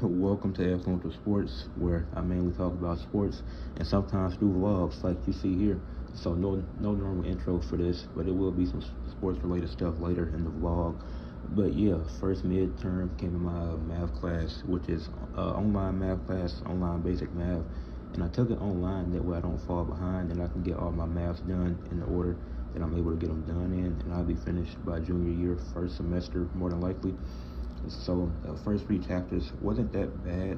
Welcome to Influential Sports, where I mainly talk about sports and sometimes do vlogs like you see here. So no normal intro for this, but it will be some sports related stuff later in the vlog. But yeah, first midterm came in my math class, which is online math class, online basic math, and I took it online that way I don't fall behind and I can get all my maths done in the order that I'm able to get them done in, and I'll be finished by junior year, first semester more than likely. So first three chapters wasn't that bad,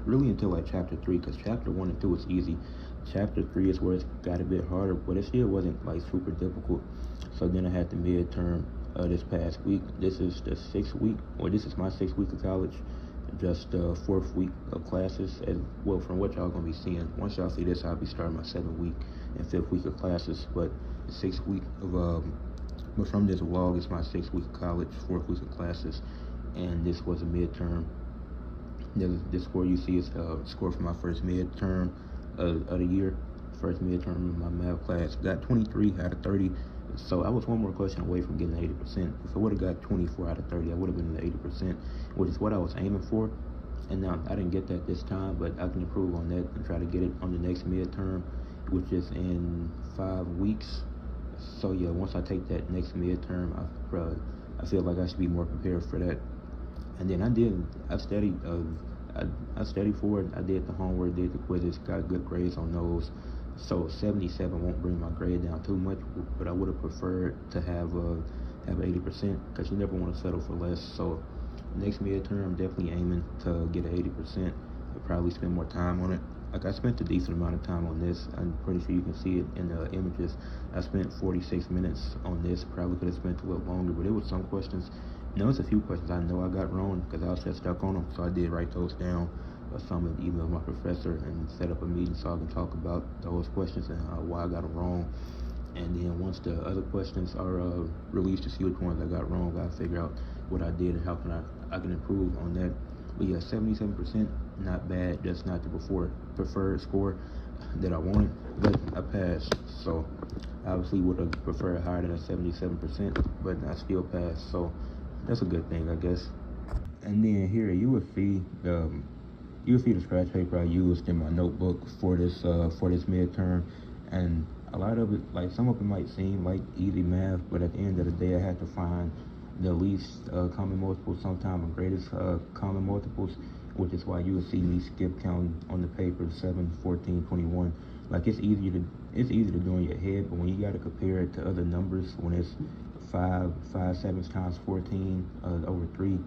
really until like chapter 3, because chapter 1 and 2 was easy. Chapter 3 is where it got a bit harder, but it still wasn't like super difficult. So then I had the midterm this past week. This is the 6th week, or this is my 6th week of college. Just 4th week of classes, as well from what y'all gonna be seeing. Once y'all see this, I'll be starting my 7th week and 5th week of classes. But the 6th week of but from this vlog, it's my 6th week of college, 4th week of classes, and this was a midterm. The score you see is the score for my first midterm of the year. First midterm in my math class. Got 23 out of 30. So I was one more question away from getting 80%. If I would have got 24 out of 30, I would have been at 80%, which is what I was aiming for. And now I didn't get that this time, but I can improve on that and try to get it on the next midterm, which is in 5 weeks. So yeah, once I take that next midterm, I feel like I should be more prepared for that. And then I studied, I studied for it. I did the homework, did the quizzes, got good grades on those. So 77 won't bring my grade down too much, but I would have preferred to have 80%, because you never want to settle for less. So next midterm, I'm definitely aiming to get an 80%. I'll probably spend more time on it. Like, I spent a decent amount of time on this. I'm pretty sure you can see it in the images. I spent 46 minutes on this. Probably could have spent a little longer, but it was some questions. There's a few questions I know I got wrong because I was just stuck on them, so I did write those down. Some and email my professor and set up a meeting so I can talk about those questions and why I got them wrong. And then once the other questions are released to see which ones I got wrong, I figure out what I did and how I can improve on that. But yeah, 77%, not bad. That's not the preferred score that I wanted, but I passed. So obviously would have preferred higher than a 77%, but I still passed. So that's a good thing, I guess. And then here you will see the scratch paper I used in my notebook for this midterm, and a lot of it, like some of it might seem like easy math, but at the end of the day, I had to find the least common multiples, sometimes the greatest common multiples, which is why you will see me skip counting on the paper 7, 14, 21. Like, it's easy to do in your head, but when you got to compare it to other numbers, when it's 5 sevens times 14 over 3,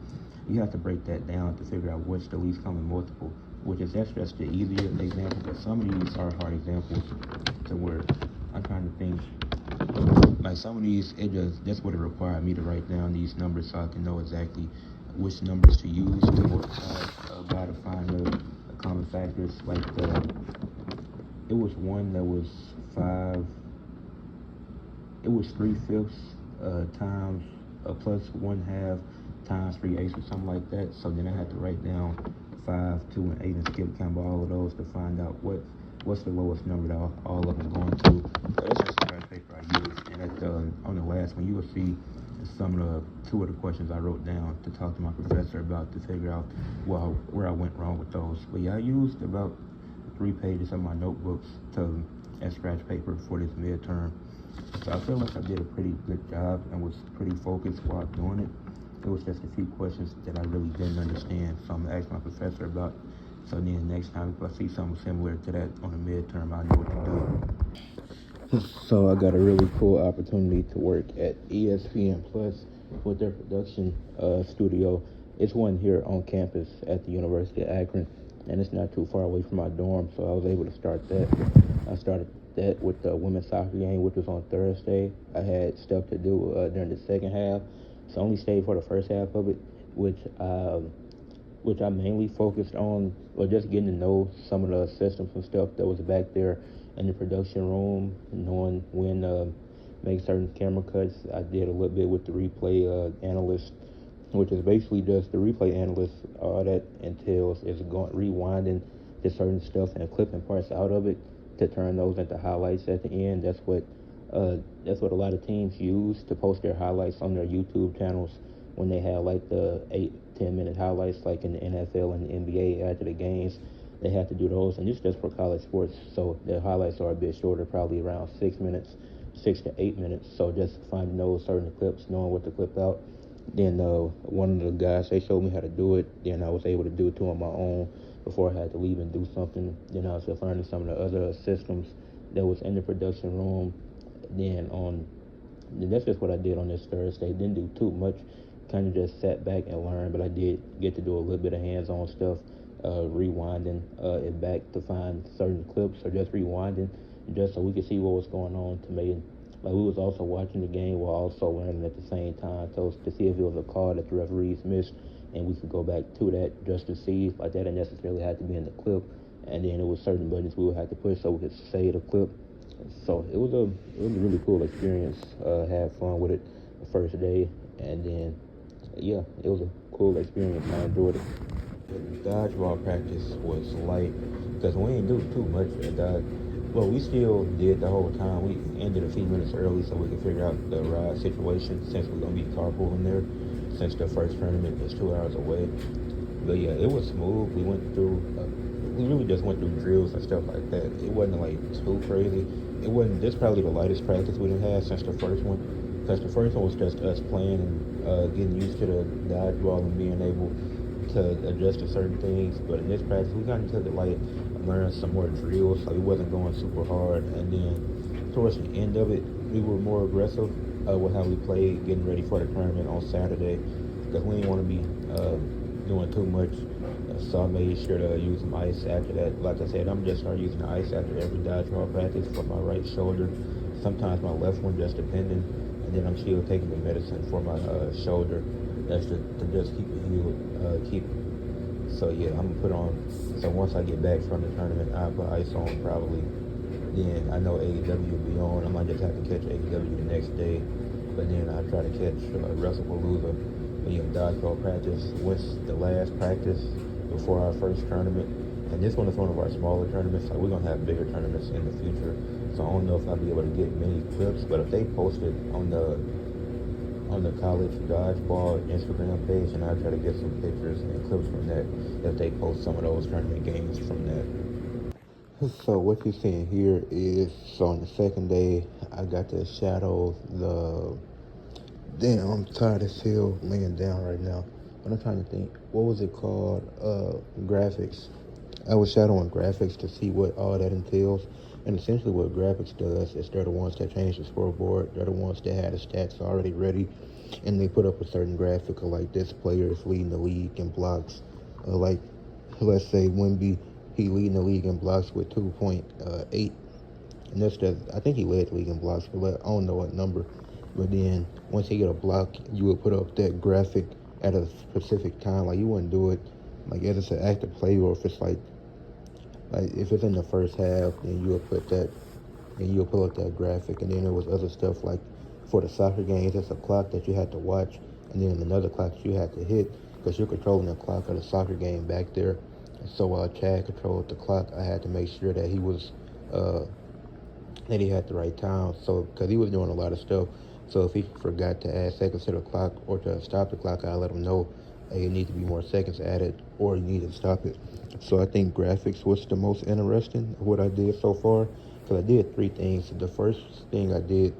you have to break that down to figure out what's the least common multiple, that's just the easier example, but some of these are hard examples to where I'm trying to think. Like, some of these, that's what it required me to write down these numbers so I can know exactly which numbers to use to try to find the common factors. Like, it was one that was 5, it was 3/5 times plus 1/2 times 3/8 or something like that. So then I had to write down 5, 2, and 8 and skip count all of those to find out what's the lowest number that all of them going to. So that's just the scratch paper I used. And on the last one, you will see some of the 2 of the questions I wrote down to talk to my professor about to figure out where I went wrong with those. But yeah, I used about 3 pages of my notebooks as scratch paper for this midterm. So I feel like I did a pretty good job and was pretty focused while doing it. It was just a few questions that I really didn't understand, so I'm gonna ask my professor about. So then next time, if I see something similar to that on the midterm, I know what to do. So I got a really cool opportunity to work at ESPN Plus with their production studio. It's one here on campus at the University of Akron, and it's not too far away from my dorm, so I was able to start that. I started that with the women's soccer game, which was on Thursday. I had stuff to do during the second half, so I only stayed for the first half of it, which I mainly focused on, or just getting to know some of the systems and stuff that was back there in the production room, knowing when make certain camera cuts. I did a little bit with the replay analyst, which is basically just the replay analyst. All that entails is rewinding to certain stuff and clipping parts out of it to turn those into highlights at the end. That's what a lot of teams use to post their highlights on their YouTube channels when they have like the 10-minute highlights like in the NFL and the NBA after the games. They have to do those, and it's just for college sports, so the highlights are a bit shorter, probably around 6 minutes, 6 to 8 minutes. So just finding those certain clips, knowing what to clip out. Then one of the guys, they showed me how to do it. Then I was able to do it too on my own before I had to leave and do something. Then I was just learning some of the other systems that was in the production room. Then that's just what I did on this Thursday. Didn't do too much. Kind of just sat back and learned, but I did get to do a little bit of hands-on stuff, rewinding it back to find certain clips, or just rewinding, just so we could see what was going on. To make like we was also watching the game while also learning at the same time, so to see if it was a call that the referees missed, and we could go back to that just to see. Like that didn't necessarily have to be in the clip, and then it was certain buttons we would have to push so we could say the clip. So it was a really cool experience. Had fun with it the first day, and then yeah, it was a cool experience. I enjoyed it. The dodgeball practice was light because we didn't do too much at that. Well, we still did the whole time. We ended a few minutes early so we could figure out the ride situation since we're gonna be carpooling there. Since the first tournament is 2 hours away. But yeah, it was smooth. We went through. We really just went through drills and stuff like that. It wasn't like too crazy. It wasn't. This probably the lightest practice we done had since the first one, because the first one was just us playing and getting used to the dodgeball and being able to adjust to certain things. But in this practice, we got into the light and learned some more drills, so we wasn't going super hard. And then towards the end of it, we were more aggressive with how we played, getting ready for the tournament on Saturday, because we didn't want to be doing too much. So I made sure to use some ice after that. Like I said, I'm just starting using the ice after every dodgeball practice for my right shoulder. Sometimes my left one, just depending. And then I'm still taking the medicine for my shoulder. That's to just keep it healed. So yeah, I'm gonna put on. So once I get back from the tournament, I'll put ice on probably. Then I know AEW will be on. I might just have to catch AEW the next day. But then I try to catch WrestlePalooza. But yeah, dodgeball practice was the last practice before our first tournament, and this one is one of our smaller tournaments, so we're going to have bigger tournaments in the future. So I don't know if I'll be able to get many clips, but if they post it on the college dodgeball Instagram page, and I'll try to get some pictures and clips from that if they post some of those tournament games from that. So what you're seeing here is, so on the second day, I got to shadow the, damn, I'm tired as hell laying down right now. But I'm trying to think, what was it called? Graphics. I was shadowing graphics to see what all that entails. And essentially what graphics does is they're the ones that change the scoreboard. They're the ones that had the stats already ready. And they put up a certain graphic of like this player is leading the league in blocks. Like, let's say Wemby, he leading the league in blocks with 2.8. And that's just, I think he led the league in blocks, but I don't know what number. But then once he get a block, you would put up that graphic at a specific time. Like you wouldn't do it like if it's an active play, or if it's like if it's in the first half, then you would put that, and you would pull up that graphic. And then there was other stuff like for the soccer games, it's a clock that you had to watch, and then another clock you had to hit, because you're controlling the clock of the soccer game back there. And so while Chad controlled the clock, I had to make sure that he was that he had the right time. So because he was doing a lot of stuff. So if he forgot to add seconds to the clock or to stop the clock, I let him know, hey, it needs to be more seconds added, or you need to stop it. So I think graphics was the most interesting of what I did so far, because I did 3 things. The first thing I did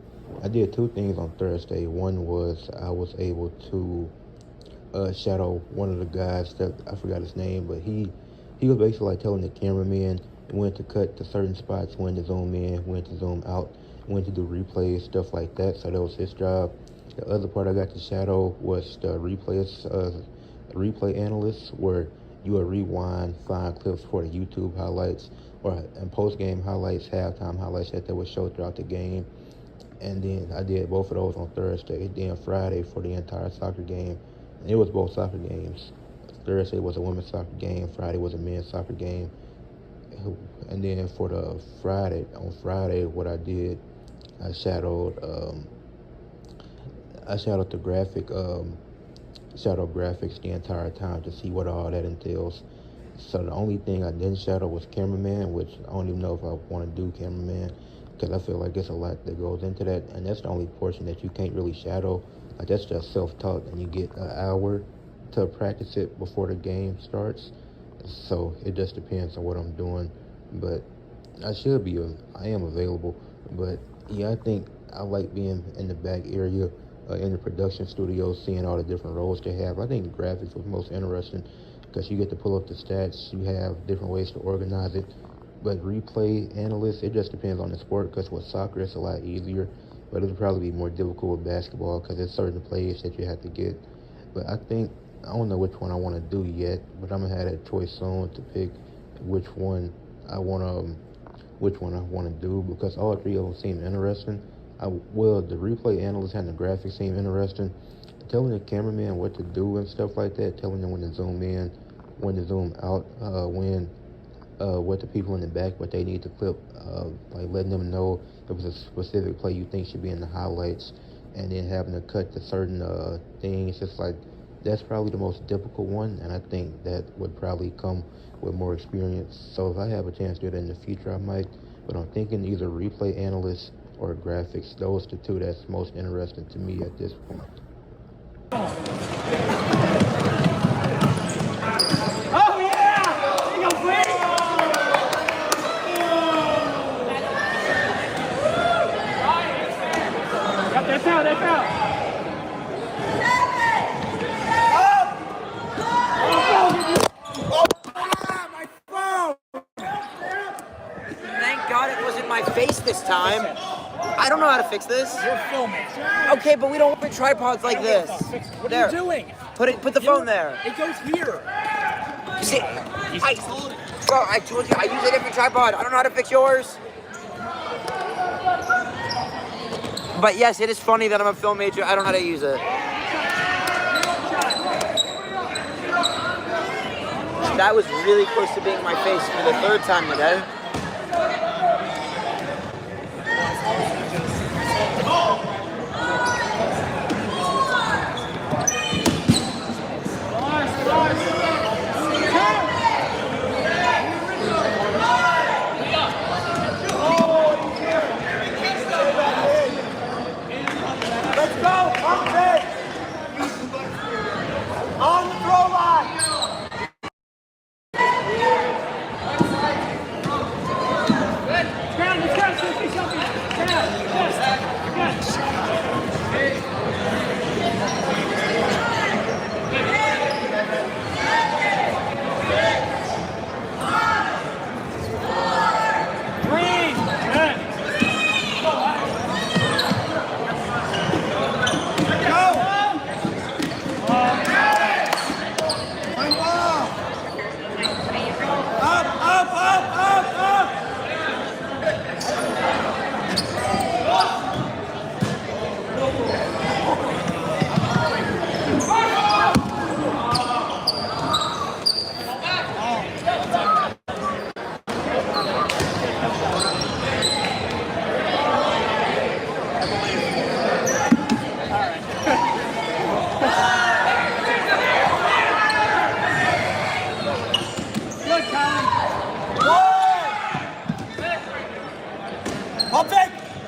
2 things on Thursday. One was I was able to shadow one of the guys that I forgot his name, but he was basically like telling the cameraman when to cut to certain spots, when to zoom in, when to zoom out, when to do replays, stuff like that. So that was his job. The other part I got to shadow was the replay analyst, where you would rewind, find clips for the YouTube highlights and post-game highlights, halftime highlights that they would show throughout the game. And then I did both of those on Thursday. Then Friday for the entire soccer game. And it was both soccer games. Thursday was a women's soccer game. Friday was a men's soccer game. And then for the on Friday, what I did, I shadowed the shadow graphics the entire time to see what all that entails. So the only thing I didn't shadow was cameraman, which I don't even know if I want to do cameraman, because I feel like it's a lot that goes into that, and that's the only portion that you can't really shadow. Like that's just self-taught, and you get an hour to practice it before the game starts. So it just depends on what I'm doing. But I am available. But yeah, I think I like being in the back area, in the production studio, seeing all the different roles they have. I think graphics was most interesting because you get to pull up the stats. You have different ways to organize it. But replay analyst, it just depends on the sport because with soccer, it's a lot easier. But it'll probably be more difficult with basketball because there's certain plays that you have to get. But I don't know which one I want to do yet, but I'm going to have that choice soon to pick which one I want to do because all three of them seem interesting. The replay analyst and the graphics seem interesting. Telling the cameraman what to do and stuff like that, telling them when to zoom in, when to zoom out, what the people in the back, what they need to clip, like letting them know if it was a specific play you think should be in the highlights, and then having to cut to certain things. It's like that's probably the most difficult one, and I think that would probably come with more experience. So if I have a chance to do that in the future, I might. But I'm thinking either replay analyst or graphics. Those the two that's most interesting to me at this point. Oh yeah! There you go, Brady! Yep, that's out, that's out. Thank God it wasn't my face this time. I don't know how to fix this. You're filming. Okay, but we don't want tripods like this. What there. are you doing? Put the phone there. It goes here. See, I told you I use a different tripod. I don't know how to fix yours. But yes, it is funny that I'm a film major. I don't know how to use it. That was really close to being my face for the third time today. Let's go! On the throw line!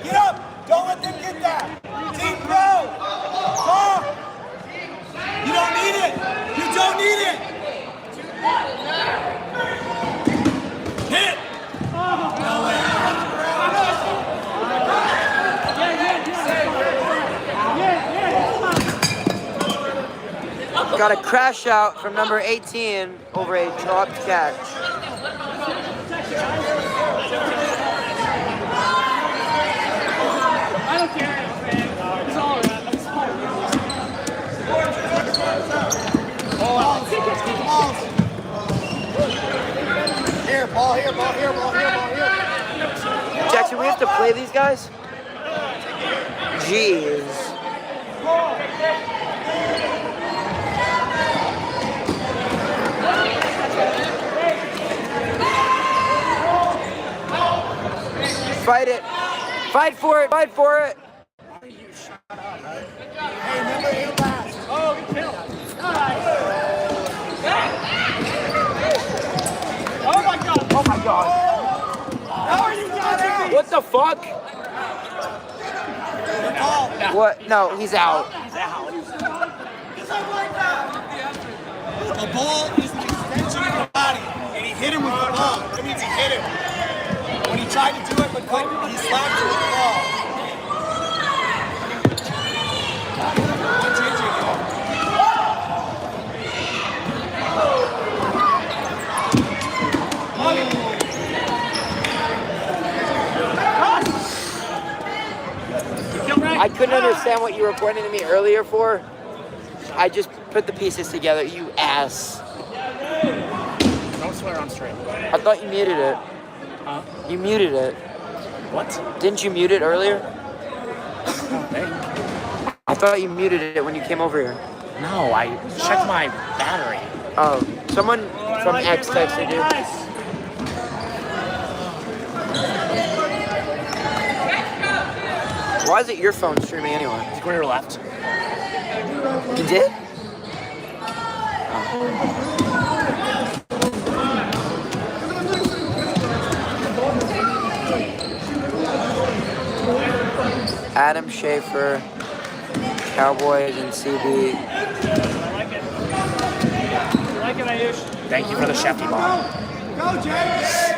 Get up! Don't let them get that! Team pro! Talk! You don't need it! You don't need it! Hit! No way! Got a crash out from number 18 over a dropped catch. I don't care, man. It's all right. It's all right. Here, ball here, ball here, ball here, ball here. Jackson, we have to play these guys? Jeez. Fight it. Fight for it. Fight for it. Hey, remember your last. Oh, good kill. Nice. Oh my god. Oh my god. How are you dodging me? What the fuck? What? No, he's out. He's out. The ball is an extension of the body, and he hit him with the ball. That means he hit him. When he tried to do it but couldn't, he slapped him with the ball. What's injured here? I couldn't understand what you were pointing to me earlier for. I just put the pieces together, you ass. Don't swear on stream. I thought you muted it. Huh? You muted it. What? Didn't you mute it earlier? I don't think. I thought you muted it when you came over here. No, I checked my battery. Oh, someone from X texted you. Why is it your phone streaming anyway? Go to your left. You did? Adam Schaefer, Cowboys and CB. Thank you for the Shefty bomb. Go, Jay!